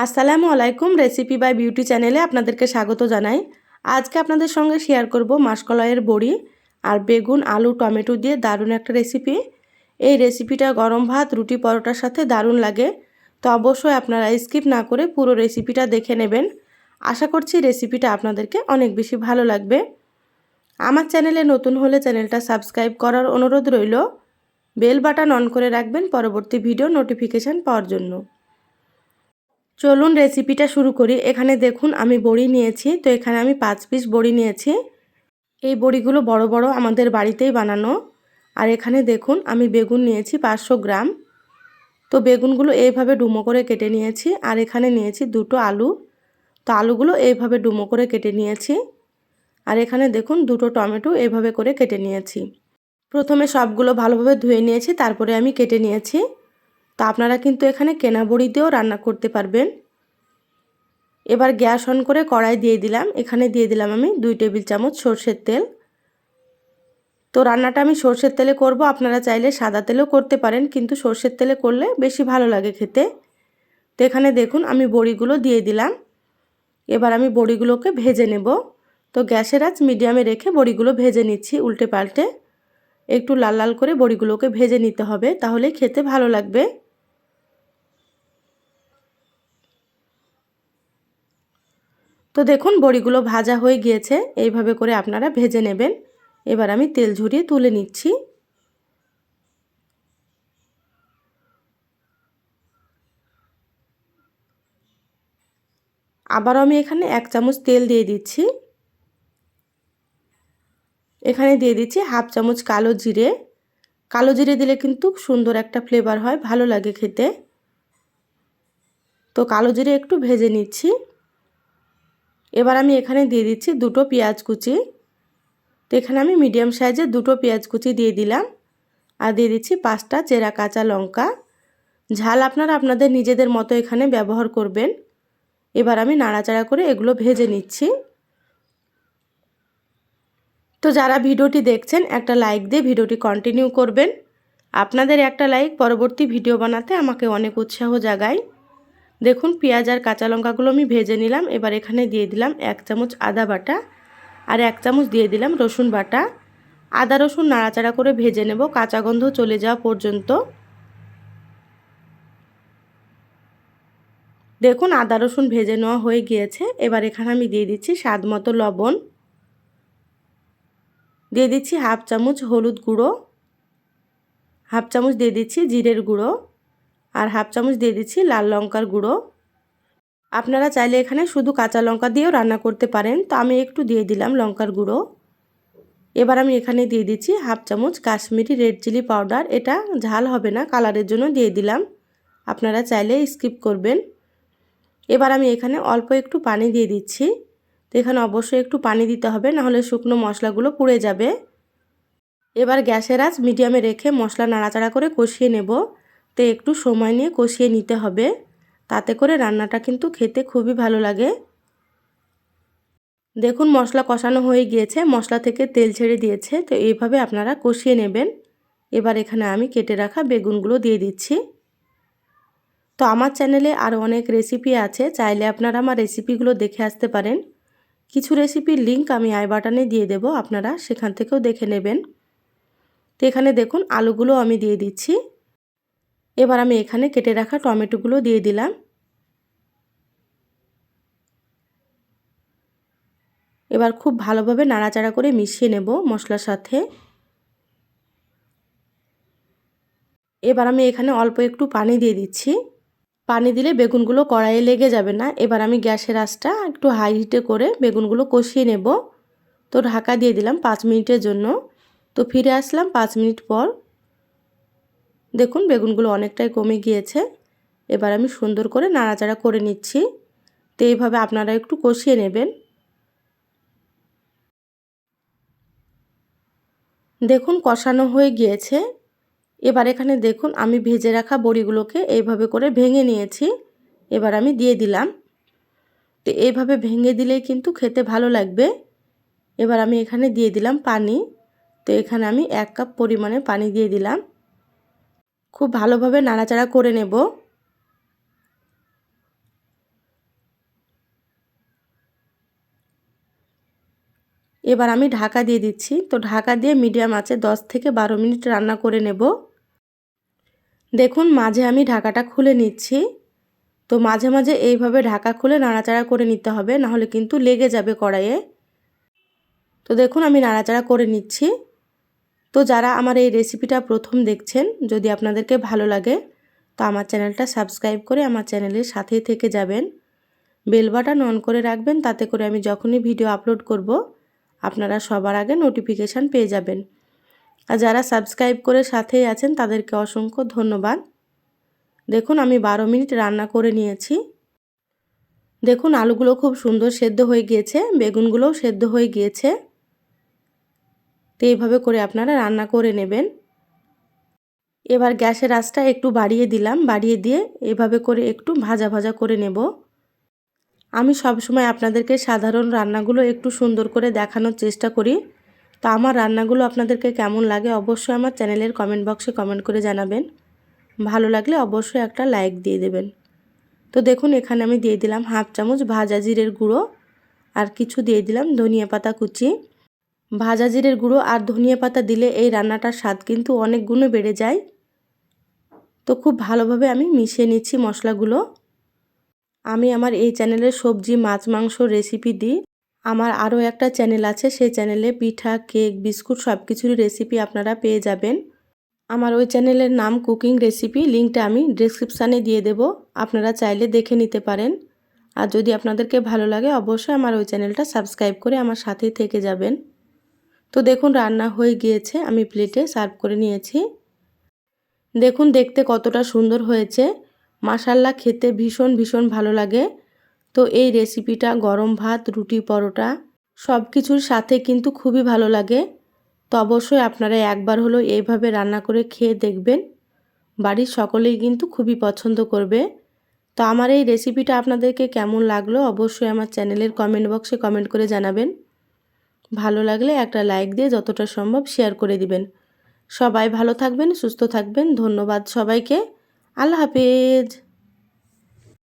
আসসালামু আলাইকুম। Recipe by beauty চ্যানেলে আপনাদেরকে স্বাগত জানাই। আজকে আপনাদের সঙ্গে শেয়ার করব মাসকলাইয়ের বড়ি আর বেগুন, আলু, টমেটো দিয়ে দারুণ একটা রেসিপি। এই রেসিপিটা গরম ভাত, রুটি, পরোটার সাথে দারুণ লাগে। তো অবশ্যই আপনারা স্কিপ না করে পুরো রেসিপিটা দেখে নেবেন। আশা করছি রেসিপিটা আপনাদেরকে অনেক বেশি ভালো লাগবে। আমার চ্যানেলে নতুন হলে চ্যানেলটা সাবস্ক্রাইব করার অনুরোধ রইল। বেল বাটন অন করে রাখবেন পরবর্তী ভিডিও নোটিফিকেশান পাওয়ার জন্য। চলুন রেসিপিটা শুরু করি। এখানে দেখুন আমি বড়ি নিয়েছি। তো এখানে আমি 5 পিস বড়ি নিয়েছি। এই বড়িগুলো বড় বড় আমাদের বাড়িতেই বানানো। আর এখানে দেখুন আমি বেগুন নিয়েছি 500 গ্রাম। তো বেগুনগুলো এইভাবে ডুমো করে কেটে নিয়েছি। আর এখানে নিয়েছি 2টো আলু। তো আলুগুলো এইভাবে ডুমো করে কেটে নিয়েছি। আর এখানে দেখুন 2টো টমেটো এইভাবে করে কেটে নিয়েছি। প্রথমে সবগুলো ভালোভাবে ধুয়ে নিয়েছি, তারপরে আমি কেটে নিয়েছি। তো আপনারা কিন্তু এখানে কেনা বড়ি দিয়েও রান্না করতে পারবেন। এবার গ্যাস অন করে কড়াই দিয়ে দিলাম। এখানে দিয়ে দিলাম আমি 2 টেবিল চামচ সরষের তেল। তো রান্নাটা আমি সরষের তেলে করব, আপনারা চাইলে সাদা তেলেও করতে পারেন, কিন্তু সরষের তেলে করলে বেশি ভালো লাগে খেতে। তো এখানে দেখুন আমি বড়িগুলো দিয়ে দিলাম। এবার আমি বড়িগুলোকে ভেজে নেব। তো গ্যাসের আঁচ মিডিয়ামে রেখে বড়িগুলো ভেজে নিচ্ছি উল্টে পাল্টে। একটু লাল লাল করে বড়িগুলোকে ভেজে নিতে হবে, তাহলে খেতে ভালো লাগবে। তো দেখুন বড়িগুলো ভাজা হয়ে গিয়েছে, এইভাবে করে আপনারা ভেজে নেবেন। এবার আমি তেল ঝরিয়ে তুলে নিচ্ছি। আবারও আমি এখানে 1 চামচ তেল দিয়ে দিচ্ছি। এখানে দিয়ে দিচ্ছি হাফ চামচ কালো জিরে। কালো জিরে দিলে কিন্তু সুন্দর একটা ফ্লেভার হয়, ভালো লাগে খেতে। তো কালো জিরে একটু ভেজে নিচ্ছি। এবার আমি এখানে দিয়ে দিচ্ছি 2টো পেঁয়াজ কুচি। তো এখানে আমি মিডিয়াম সাইজের 2টো পেঁয়াজ কুচি দিয়ে দিলাম। আর দিয়ে দিচ্ছি 5টা চেরা কাঁচা লঙ্কা। ঝাল আপনারা আপনাদের নিজেদের মতো এখানে ব্যবহার করবেন। এবার আমি নাড়াচাড়া করে এগুলো ভেজে নিচ্ছি। তো যারা ভিডিওটি দেখছেন একটা লাইক দিয়ে ভিডিওটি কন্টিনিউ করবেন। আপনাদের একটা লাইক পরবর্তী ভিডিও বানাতে আমাকে অনেক উৎসাহ জাগায়। দেখুন পেঁয়াজ আর কাঁচা লঙ্কাগুলো আমি ভেজে নিলাম। এবার এখানে দিয়ে দিলাম 1 চামচ আদা বাটা আর 1 চামচ দিয়ে দিলাম রসুন বাটা। আদা রসুন নাড়াচাড়া করে ভেজে নেব কাঁচা গন্ধ চলে যাওয়া পর্যন্ত। দেখুন আদা রসুন ভেজে নেওয়া হয়ে গিয়েছে। এবার এখানে আমি দিয়ে দিচ্ছি স্বাদ মতো লবণ, দিয়ে দিচ্ছি হাফ চামচ হলুদ গুঁড়ো, হাফ চামচ দিয়ে দিচ্ছি জিরের গুঁড়ো আর হাফ চামচ দিয়ে দিচ্ছি লাল লঙ্কার গুঁড়ো। আপনারা চাইলে এখানে শুধু কাঁচা লঙ্কা দিয়েও রান্না করতে পারেন। তো আমি একটু দিয়ে দিলাম লঙ্কার গুঁড়ো। এবার আমি এখানে দিয়ে দিচ্ছি হাফ চামচ কাশ্মীরি রেড চিলি পাউডার। এটা ঝাল হবে না, কালারের জন্য দিয়ে দিলাম, আপনারা চাইলে স্কিপ করবেন। এবার আমি এখানে অল্প একটু পানি দিয়ে দিচ্ছি। তো এখানে অবশ্যই একটু পানি দিতে হবে, নাহলে শুকনো মশলাগুলো পুড়ে যাবে। এবার গ্যাসের আঁচ মিডিয়ামে রেখে মশলা নাড়াচাড়া করে কষিয়ে নেব। তো একটু সময় নিয়ে কষিয়ে নিতে হবে, তাতে করে রান্নাটা কিন্তু খেতে খুবই ভালো লাগে। দেখুন মশলা কষানো হয়ে গিয়েছে, মশলা থেকে তেল ছেড়ে দিয়েছে। তো এইভাবে আপনারা কষিয়ে নেবেন। এবার এখানে আমি কেটে রাখা বেগুনগুলো দিয়ে দিচ্ছি। তো আমার চ্যানেলে আরও অনেক রেসিপি আছে, চাইলে আপনারা আমার রেসিপিগুলো দেখে আসতে পারেন। কিছু রেসিপির লিংক আমি আই বাটনে দিয়ে দেব, আপনারা সেখান থেকেও দেখে নেবেন। তো এখানে দেখুন আলুগুলো আমি দিয়ে দিচ্ছি। এবার আমি এখানে কেটে রাখা টমেটোগুলো দিয়ে দিলাম। এবার খুব ভালোভাবে নাড়াচাড়া করে মিশিয়ে নেব মশলার সাথে। এবার আমি এখানে অল্প একটু পানি দিয়ে দিচ্ছি। পানি দিলে বেগুনগুলো কড়াইয়ে লেগে যাবে না। এবার আমি গ্যাসের আঁচটা একটু হাই হিটে করে বেগুনগুলো কষিয়ে নেব। তো ঢাকা দিয়ে দিলাম 5 মিনিটের জন্য। তো ফিরে আসলাম 5 মিনিট পর। দেখুন বেগুনগুলো অনেকটাই কমে গিয়েছে। এবার আমি সুন্দর করে নাড়াচাড়া করে নিচ্ছি। তো এইভাবে আপনারা একটু কষিয়ে নেবেন। দেখুন কষানো হয়ে গিয়েছে। এবার এখানে দেখুন আমি ভেজে রাখা বড়িগুলোকে এইভাবে করে ভেঙে নিয়েছি। এবার আমি দিয়ে দিলাম। তো এইভাবে ভেঙে দিলেই কিন্তু খেতে ভালো লাগবে। এবার আমি এখানে দিয়ে দিলাম পানি। তো এখানে আমি 1 কাপ পরিমাণে পানি দিয়ে দিলাম। খুব ভালোভাবে নাড়াচাড়া করে নেব। এবার আমি ঢাকা দিয়ে দিচ্ছি। তো ঢাকা দিয়ে মিডিয়াম আঁচে 10 থেকে 12 মিনিট রান্না করে নেব। দেখুন মাঝে আমি ঢাকাটা খুলে নিচ্ছি। তো মাঝে মাঝে এইভাবে ঢাকা খুলে নাড়াচাড়া করে নিতে হবে, নাহলে কিন্তু লেগে যাবে কড়াইয়ে। তো দেখুন আমি নাড়াচাড়া করে নিচ্ছি। তো যারা আমার এই রেসিপিটা প্রথম দেখছেন, যদি আপনাদেরকে ভালো লাগে তো আমার চ্যানেলটা সাবস্ক্রাইব করে আমার চ্যানেলের সাথেই থেকে যাবেন। বেল বাটন অন করে রাখবেন, তাতে করে আমি যখনই ভিডিও আপলোড করব আপনারা সবার আগে নোটিফিকেশান পেয়ে যাবেন। আর যারা সাবস্ক্রাইব করে সাথেই আছেন তাদেরকে অসংখ্য ধন্যবাদ। দেখুন আমি 12 মিনিট রান্না করে নিয়েছি। দেখুন আলুগুলো খুব সুন্দর সেদ্ধ হয়ে গিয়েছে, বেগুনগুলোও সেদ্ধ হয়ে গিয়েছে। তো এইভাবে করে আপনারা রান্না করে নেবেন। এবার গ্যাসের আঁচটা একটু বাড়িয়ে দিলাম, বাড়িয়ে দিয়ে এভাবে করে একটু ভাজা ভাজা করে নেব। আমি সবসময় আপনাদেরকে সাধারণ রান্নাগুলো একটু সুন্দর করে দেখানোর চেষ্টা করি। তো আমার রান্নাগুলো আপনাদেরকে কেমন লাগে অবশ্যই আমার চ্যানেলের কমেন্ট বক্সে কমেন্ট করে জানাবেন। ভালো লাগলে অবশ্যই একটা লাইক দিয়ে দেবেন। তো দেখুন এখানে আমি দিয়ে দিলাম হাফ চামচ ভাজা জিরের গুঁড়ো, আর কিছু দিয়ে দিলাম ধনিয়া পাতা কুচি। ভাজা জিরের গুঁড়ো আর ধনিয়া পাতা দিলে এই রান্নাটার স্বাদ কিন্তু অনেক গুণে বেড়ে যায়। তো খুব ভালোভাবে আমি মিশিয়ে নিচ্ছি মশলাগুলো। আমি আমার এই চ্যানেলে সবজি, মাছ, মাংস রেসিপি দিই। আমার আরও একটা চ্যানেল আছে, সেই চ্যানেলে পিঠা, কেক, বিস্কুট সব কিছুরই রেসিপি আপনারা পেয়ে যাবেন। আমার ওই চ্যানেলের নাম কুকিং রেসিপি, লিঙ্কটা আমি ডেসক্রিপশানে দিয়ে দেব, আপনারা চাইলে দেখে নিতে পারেন। আর যদি আপনাদেরকে ভালো লাগে অবশ্যই আমার ওই চ্যানেলটা সাবস্ক্রাইব করে আমার সাথেই থেকে যাবেন। তো দেখুন রান্না হয়ে গিয়েছে, আমি প্লেটে সার্ভ করে নিয়েছি। দেখুন দেখতে কতটা সুন্দর হয়েছে, মাশাআল্লাহ খেতে ভীষণ ভীষণ ভালো লাগে। তো এই রেসিপিটা গরম ভাত, রুটি, পরোটা সব কিছুর সাথে কিন্তু খুবই ভালো লাগে। তো অবশ্যই আপনারা একবার হলো এইভাবে রান্না করে খেয়ে দেখবেন, বাড়ির সকলেই কিন্তু খুবই পছন্দ করবে। তো আমার এই রেসিপিটা আপনাদেরকে কেমন লাগলো অবশ্যই আমার চ্যানেলের কমেন্ট বক্সে কমেন্ট করে জানাবেন। ভালো লাগলে একটা লাইক দিয়ে যতটা সম্ভব শেয়ার করে দিবেন। সবাই ভালো থাকবেন, সুস্থ থাকবেন। ধন্যবাদ সবাইকে। আল্লাহ হাফেজ।